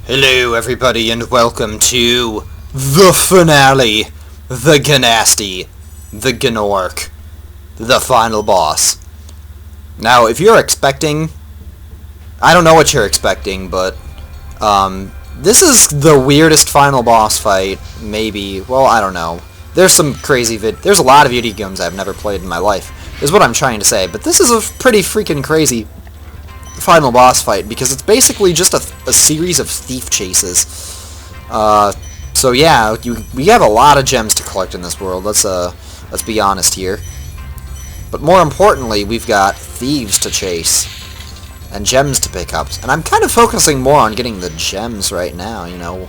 Hello everybody and welcome to the finale, the Gnasty, the Gnorc, the final boss. Now if you're expecting, I don't know what you're expecting, but this is the weirdest final boss fight, maybe. Well, I don't know. There's some crazy there's a lot of video games I've never played in my life, is what I'm trying to say, but this is a pretty freaking crazy final boss fight, because it's basically just a series of thief chases. So yeah, we have a lot of gems to collect in this world, let's be honest here. But more importantly, we've got thieves to chase, and gems to pick up. And I'm kind of focusing more on getting the gems right now, you know,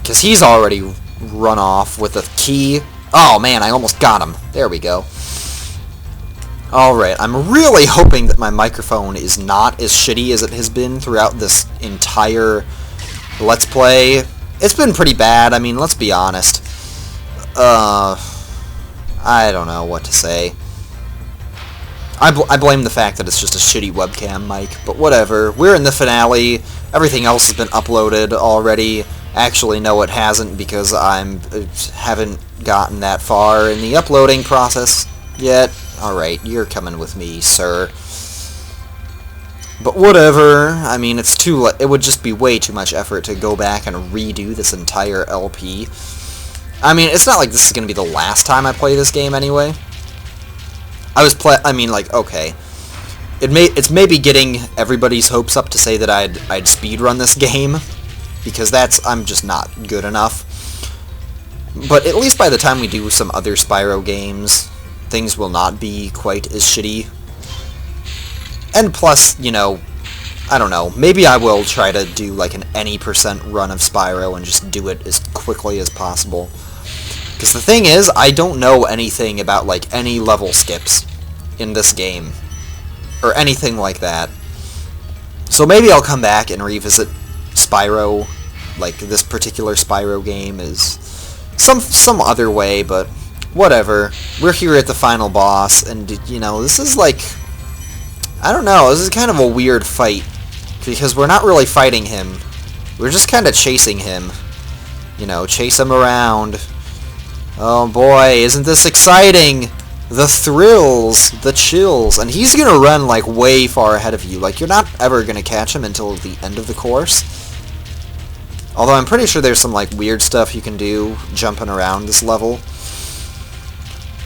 because he's already run off with a key. Oh man, I almost got him. There we go. Alright, I'm really hoping that my microphone is not as shitty as it has been throughout this entire Let's Play. It's been pretty bad, I mean, let's be honest. I don't know what to say. I blame the fact that it's just a shitty webcam mic, but whatever. We're in the finale, everything else has been uploaded already. Actually, no, it hasn't, because haven't gotten that far in the uploading process yet. Alright, you're coming with me, sir. But whatever, I mean, it's it would just be way too much effort to go back and redo this entire LP. I mean, it's not like this is going to be the last time I play this game anyway. Okay. It's maybe getting everybody's hopes up to say that I'd speedrun this game, because I'm just not good enough. But at least by the time we do some other Spyro games, things will not be quite as shitty. And plus, you know, I don't know, maybe I will try to do like an any % run of Spyro and just do it as quickly as possible. Because the thing is, I don't know anything about like any level skips in this game, or anything like that. So maybe I'll come back and revisit Spyro, like this particular Spyro game is some other way, but whatever. We're here at the final boss, and, you know, this is like, I don't know, this is kind of a weird fight, because we're not really fighting him. We're just kind of chasing him. You know, chase him around. Oh boy, isn't this exciting? The thrills, the chills, and he's gonna run, like, way far ahead of you. Like, you're not ever gonna catch him until the end of the course. Although I'm pretty sure there's some, like, weird stuff you can do jumping around this level.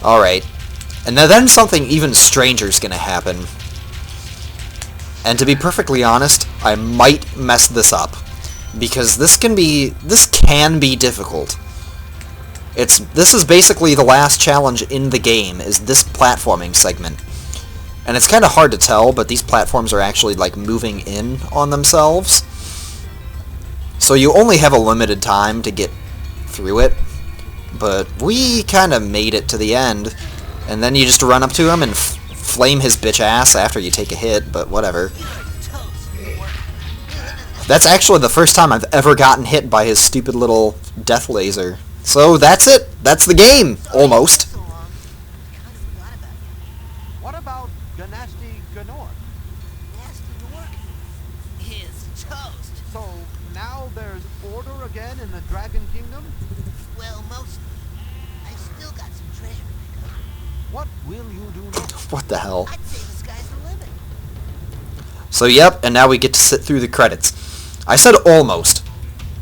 Alright, and then something even stranger is going to happen. And to be perfectly honest, I might mess this up, because this can be difficult. This is basically the last challenge in the game, is this platforming segment. And it's kind of hard to tell, but these platforms are actually like moving in on themselves. So you only have a limited time to get through it. But we kind of made it to the end, and then you just run up to him and flame his bitch ass after you take a hit, but whatever. That's actually the first time I've ever gotten hit by his stupid little death laser. So that's it. That's the game, almost. What about Gnasty Gnor? Is toast. So now there's order again in the Dragon Kingdom? Well, mostly. I still got some treasure to pick up. What will you do next? What the hell? I'd say the sky's the limit. So yep, and now we get to sit through the credits. I said almost,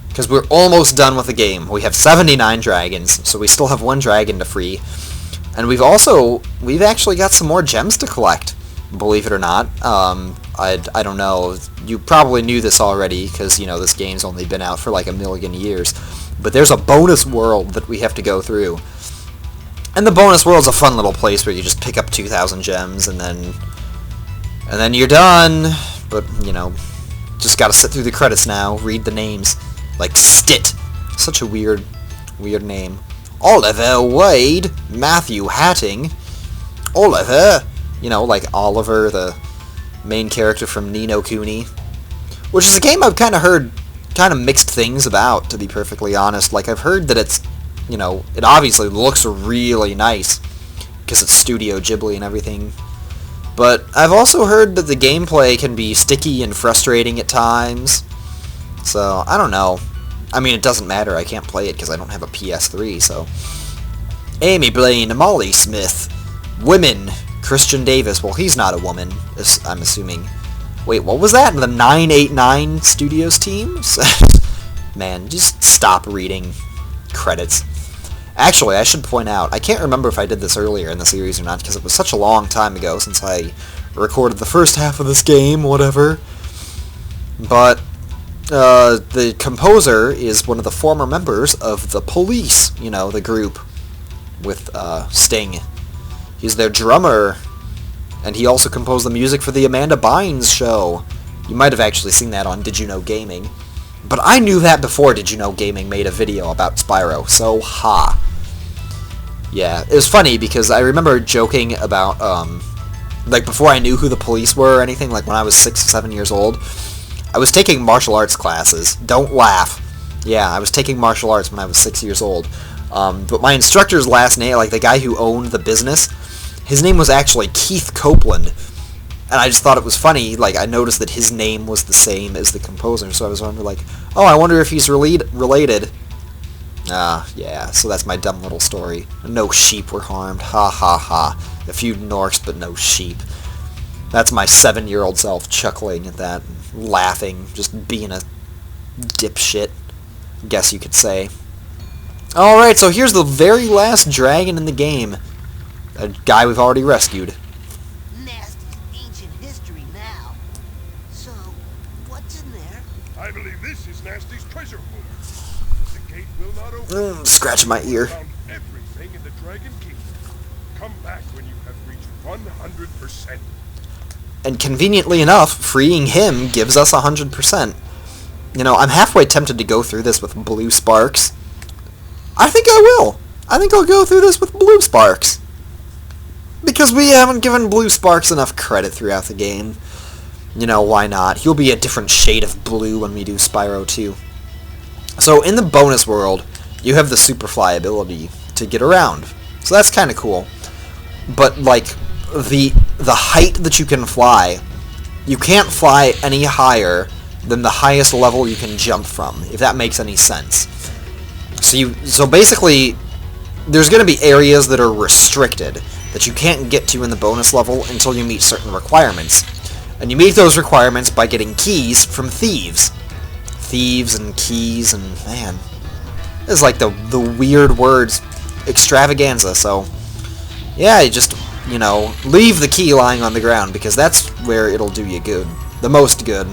because we're almost done with the game. We have 79 dragons, so we still have one dragon to free. And we've actually got some more gems to collect, believe it or not. I don't know, you probably knew this already, because, you know, this game's only been out for like a million years. But there's a bonus world that we have to go through. And the bonus world's a fun little place where you just pick up 2,000 gems, and then you're done. But, you know, just gotta sit through the credits now, read the names. Like Stit. Such a weird name. Oliver Wade. Matthew Hatting. Oliver. You know, like Oliver, the main character from Ni no Kuni. Which is a game I've kind of heard kind of mixed things about, to be perfectly honest. Like, I've heard that it's, you know, it obviously looks really nice, because it's Studio Ghibli and everything. But I've also heard that the gameplay can be sticky and frustrating at times. So, I don't know. I mean, it doesn't matter. I can't play it because I don't have a PS3, so... Amy Blaine, Molly Smith. Women, Christian Davis. Well, he's not a woman, I'm assuming. Wait, what was that? The 989 Studios team? Man, just stop reading credits. Actually, I should point out, I can't remember if I did this earlier in the series or not, because it was such a long time ago since I recorded the first half of this game, whatever. But, the composer is one of the former members of the Police, you know, the group with, Sting. He's their drummer, and he also composed the music for the Amanda Bynes show. You might have actually seen that on Did You Know Gaming. But I knew that before Did You Know Gaming made a video about Spyro, so ha. Yeah, it was funny because I remember joking about, like before I knew who the Police were or anything, like when I was 6 or 7 years old, I was taking martial arts classes. Don't laugh. Yeah, I was taking martial arts when I was 6 years old. But my instructor's last name, like the guy who owned the business, his name was actually Keith Copeland. And I just thought it was funny, like, I noticed that his name was the same as the composer, so I was wondering, like, oh, I wonder if he's related. Yeah, so that's my dumb little story. No sheep were harmed, ha ha ha. A few Norks, but no sheep. That's my 7-year-old self chuckling at that, and laughing, just being a dipshit, guess you could say. Alright, so here's the very last dragon in the game. A guy we've already rescued. Gnasty's ancient history now. So, what's in there? I believe this is Gnasty's treasure hoard. The gate will not open. Scratch my ear. Found everything in the Dragon Kingdom. Come back when you have reached 100%. And conveniently enough, freeing him gives us 100%. You know, I'm halfway tempted to go through this with blue sparks. I think I will. I think I'll go through this with blue sparks. Because we haven't given blue sparks enough credit throughout the game. You know, why not? He'll be a different shade of blue when we do Spyro 2. So, in the bonus world, you have the Superfly ability to get around. So that's kind of cool. But, like, the height that you can fly, you can't fly any higher than the highest level you can jump from, if that makes any sense. So basically, there's going to be areas that are restricted, that you can't get to in the bonus level until you meet certain requirements. And you meet those requirements by getting keys from thieves. Thieves and keys and, man, it's like the weird words extravaganza, so yeah, you just, you know, leave the key lying on the ground, because that's where it'll do you good. The most good.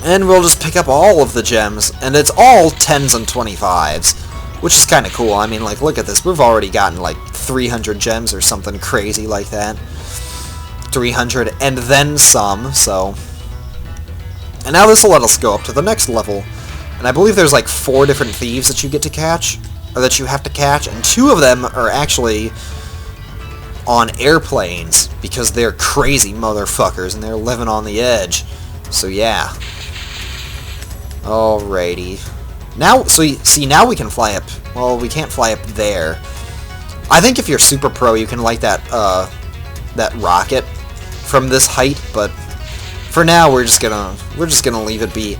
And we'll just pick up all of the gems, and it's all 10s and 25s, which is kind of cool. I mean, like, look at this. We've already gotten, like, 300 gems or something crazy like that. 300 and then some, so... And now this will let us go up to the next level. And I believe there's, like, 4 different thieves that you get to catch, or that you have to catch, and 2 of them are actually on airplanes, because they're crazy motherfuckers, and they're living on the edge. So, yeah. Alrighty. Now, so see, now we can fly up. Well, we can't fly up there. I think if you're super pro, you can light that, that rocket from this height, but for now, we're just gonna leave it be.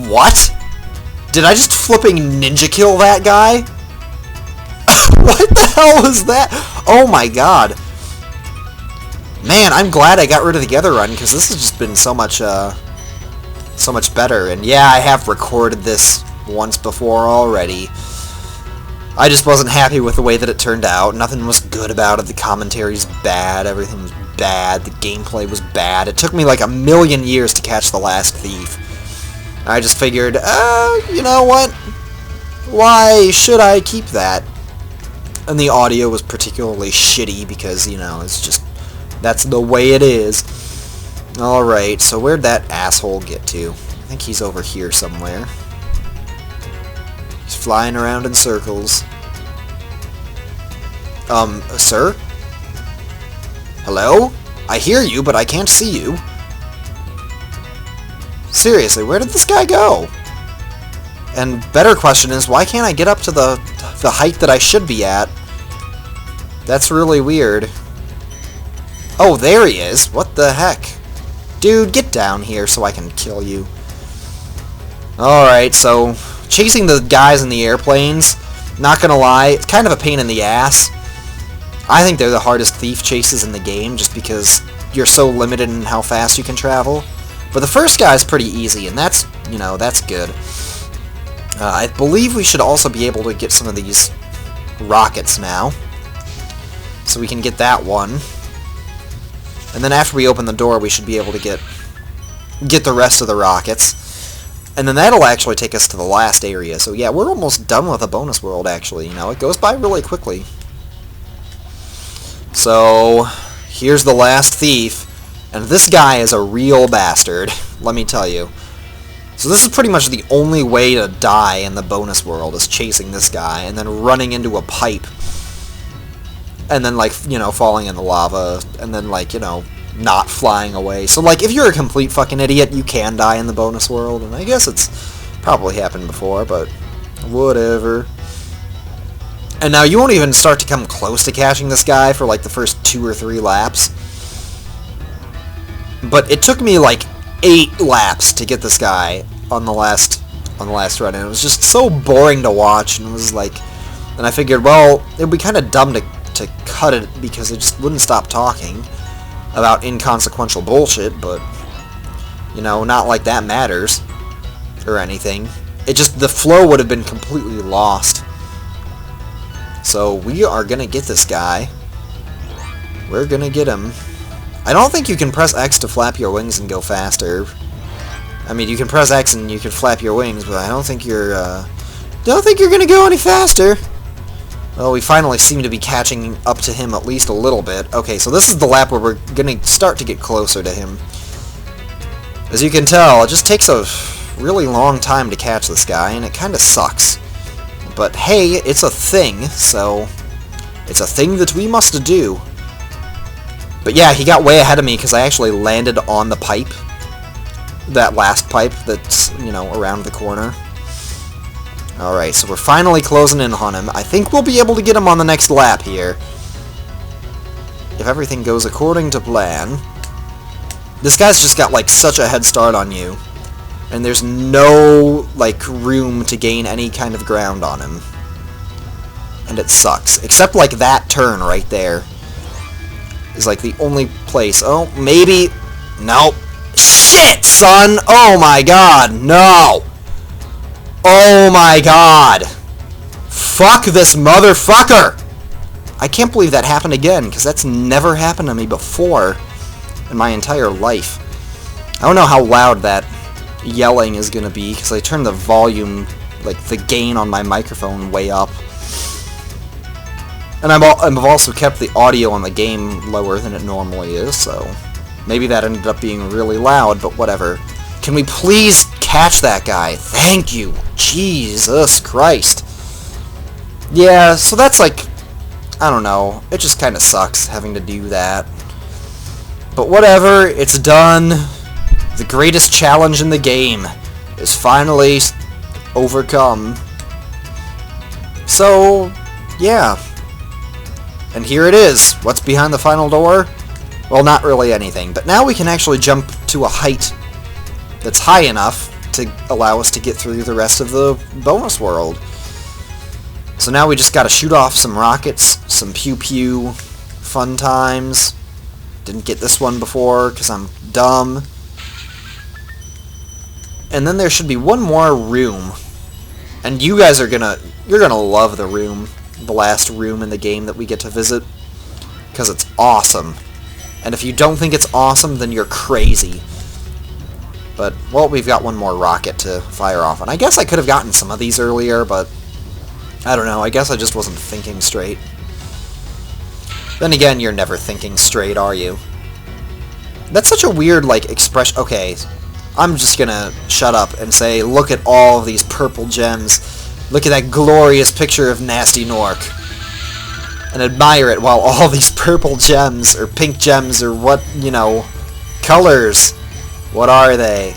What? Did I just flipping ninja kill that guy? What the hell was that? Oh my god. Man, I'm glad I got rid of the other run, because this has just been so much better. And yeah, I have recorded this once before already. I just wasn't happy with the way that it turned out. Nothing was good about it. The commentary's bad. Everything was bad. The gameplay was bad. It took me like 1,000,000 years to catch the last thief. I just figured, you know what? Why should I keep that? And the audio was particularly shitty because, you know, it's just... that's the way it is. Alright, so where'd that asshole get to? I think he's over here somewhere. He's flying around in circles. Sir? Hello? I hear you, but I can't see you. Seriously, where did this guy go? And better question is, why can't I get up to the height that I should be at? That's really weird. Oh, there he is. What the heck? Dude, get down here so I can kill you. Alright, so chasing the guys in the airplanes, not gonna lie, it's kind of a pain in the ass. I think they're the hardest thief chases in the game just because you're so limited in how fast you can travel. But the first guy's pretty easy, and that's, you know, that's good. I believe we should also be able to get some of these rockets now. So we can get that one. And then after we open the door, we should be able to get the rest of the rockets. And then that'll actually take us to the last area. So yeah, we're almost done with the bonus world, actually. You know, it goes by really quickly. So, here's the last thief. And this guy is a real bastard, let me tell you. So this is pretty much the only way to die in the bonus world, is chasing this guy, and then running into a pipe. And then, like, you know, falling in the lava, and then, like, you know, not flying away. So, like, if you're a complete fucking idiot, you can die in the bonus world, and I guess it's probably happened before, but whatever. And now you won't even start to come close to catching this guy for, like, the first 2 or 3 laps. But it took me, like, 8 laps to get this guy on the last run, and it was just so boring to watch, and it was like, and I figured, well, it'd be kind of dumb to cut it because it just wouldn't stop talking about inconsequential bullshit, but, you know, not like that matters, or anything. It just, the flow would have been completely lost. So, we are gonna get this guy. We're gonna get him. I don't think you can press X to flap your wings and go faster. I mean, you can press X and you can flap your wings, but I don't think you're gonna go any faster. Well, we finally seem to be catching up to him at least a little bit. Okay, so this is the lap where we're gonna start to get closer to him. As you can tell, it just takes a really long time to catch this guy, and it kinda sucks. But hey, it's a thing, so it's a thing that we must do. But yeah, he got way ahead of me because I actually landed on the pipe. That last pipe that's, you know, around the corner. Alright, so we're finally closing in on him. I think we'll be able to get him on the next lap here. If everything goes according to plan. This guy's just got, like, such a head start on you. And there's no, like, room to gain any kind of ground on him. And it sucks. Except, like, that turn right there is, like, the only place. Oh, maybe. Nope. Shit, son! Oh my god, no! Oh my god! Fuck this motherfucker! I can't believe that happened again, because that's never happened to me before in my entire life. I don't know how loud that yelling is gonna be, because I turned the volume, like, the gain on my microphone way up. And I've also kept the audio on the game lower than it normally is, so maybe that ended up being really loud, but whatever. Can we please catch that guy? Thank you! Jesus Christ! Yeah, so that's like, I don't know, it just kinda sucks having to do that. But whatever, it's done. The greatest challenge in the game is finally overcome. So, yeah. And here it is. What's behind the final door? Well, not really anything. But now we can actually jump to a height that's high enough to allow us to get through the rest of the bonus world. So now we just gotta shoot off some rockets, some pew-pew, fun times. Didn't get this one before because I'm dumb. And then there should be one more room. And you guys are you're gonna love the room. The last room in the game that we get to visit, because it's awesome. And if you don't think it's awesome, then you're crazy. But, well, we've got one more rocket to fire off, and I guess I could have gotten some of these earlier, but I don't know, I guess I just wasn't thinking straight. Then again, you're never thinking straight, are you? That's such a weird, like, expression. Okay, I'm just gonna shut up and say, look at all of these purple gems. Look at that glorious picture of Gnasty Nork. And admire it while all these purple gems, or pink gems, or what, you know, colors. What are they?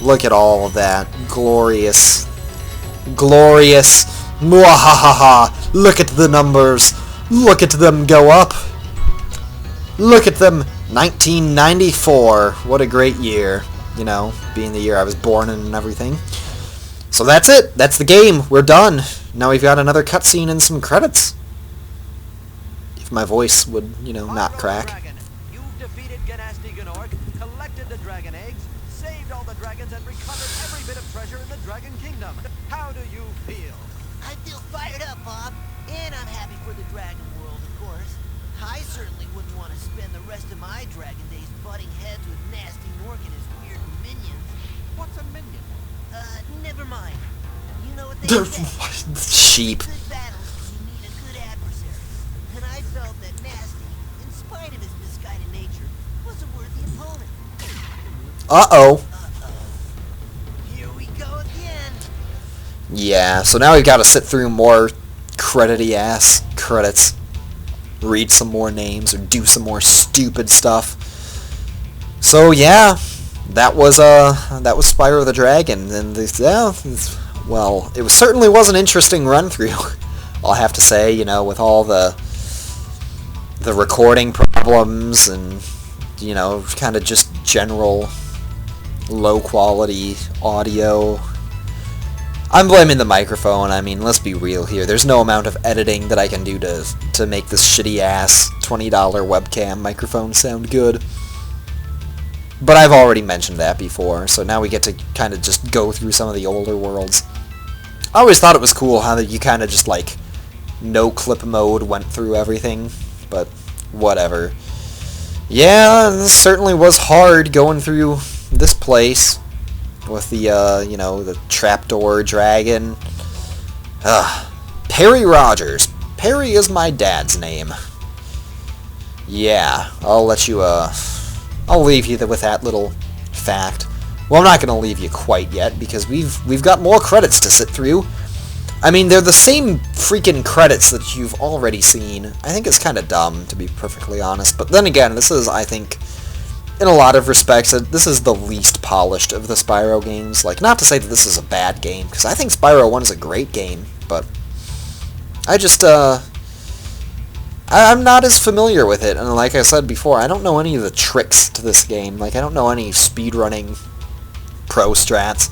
Look at all of that. Glorious. Glorious. Mwahahaha. Look at the numbers. Look at them go up. Look at them. 1994. What a great year. you know, being the year I was born in and everything. So that's it. That's the game. We're done. Now we've got another cutscene and some credits. If my voice would, you know, not crack. Dragon, you've defeated Gnasty, collected the dragon eggs, saved all the dragons, and recovered every bit of treasure in the Dragon Kingdom. How do you feel? I feel fired up, Bob. And I'm happy for the dragon world, of course. I certainly wouldn't want to spend the rest of my dragon days butting heads with Gnasty Nork and his weird minions. What's a minion? Never mind. You know what they say. Sheep. Good battles, you need a good adversary. And I felt that Gnasty, in spite of his misguided nature, was a worthy opponent. Uh-oh. Here we go again. Yeah, so now we've got to sit through more credity ass credits, read some more names, or do some more stupid stuff. So yeah, that was Spyro the Dragon, and well, it certainly was an interesting run through. I'll have to say, you know, with all the recording problems and, you know, kind of just general low quality audio. I'm blaming the microphone. I mean, let's be real here. There's no amount of editing that I can do to make this shitty-ass $20 webcam microphone sound good. But I've already mentioned that before, so now we get to kind of just go through some of the older worlds. I always thought it was cool how you kind of just, like, no-clip mode went through everything, but whatever. Yeah, this certainly was hard going through this place. With the, you know, the trapdoor dragon. Perry Rogers. Perry is my dad's name. Yeah, I'll let you, I'll leave you with that little fact. Well, I'm not going to leave you quite yet, because we've got more credits to sit through. I mean, they're the same freaking credits that you've already seen. I think it's kind of dumb, to be perfectly honest. But then again, this is, I think, in a lot of respects, this is the least polished of the Spyro games. Like, not to say that this is a bad game, because I think Spyro 1 is a great game, but I just, I'm not as familiar with it, and like I said before, I don't know any of the tricks to this game. Like, I don't know any speedrunning pro strats.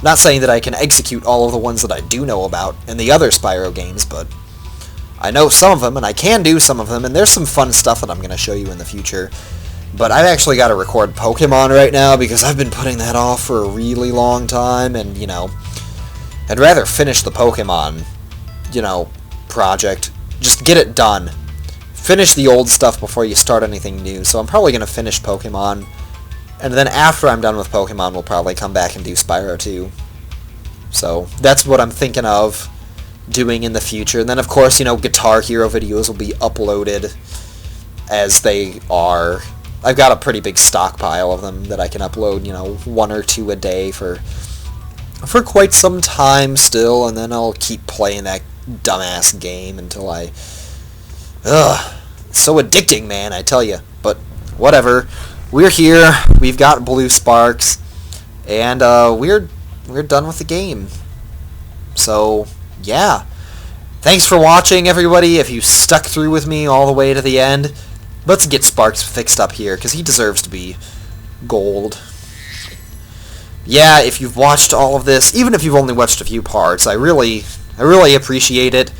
Not saying that I can execute all of the ones that I do know about in the other Spyro games, but I know some of them, and I can do some of them, and there's some fun stuff that I'm going to show you in the future. But I've actually got to record Pokemon right now because I've been putting that off for a really long time, and, you know, I'd rather finish the Pokemon, you know, project. Just get it done. Finish the old stuff before you start anything new. So I'm probably going to finish Pokemon, and then after I'm done with Pokemon, we'll probably come back and do Spyro 2. So that's what I'm thinking of doing in the future. And then, of course, you know, Guitar Hero videos will be uploaded as they are. I've got a pretty big stockpile of them that I can upload, you know, 1 or 2 a day for quite some time still, and then I'll keep playing that dumbass game until I... Ugh. It's so addicting, man, I tell you. But whatever. We're here. We've got blue sparks. And we're done with the game. So, yeah. Thanks for watching, everybody. If you stuck through with me all the way to the end... Let's get Sparks fixed up here, because he deserves to be gold. Yeah, if you've watched all of this, even if you've only watched a few parts, I really appreciate it.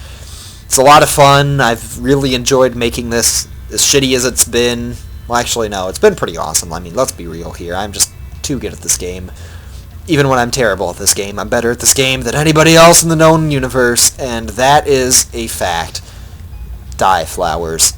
It's a lot of fun. I've really enjoyed making this as shitty as it's been. Well, actually, no, it's been pretty awesome. I mean, let's be real here. I'm just too good at this game. Even when I'm terrible at this game, I'm better at this game than anybody else in the known universe, and that is a fact. Die, flowers.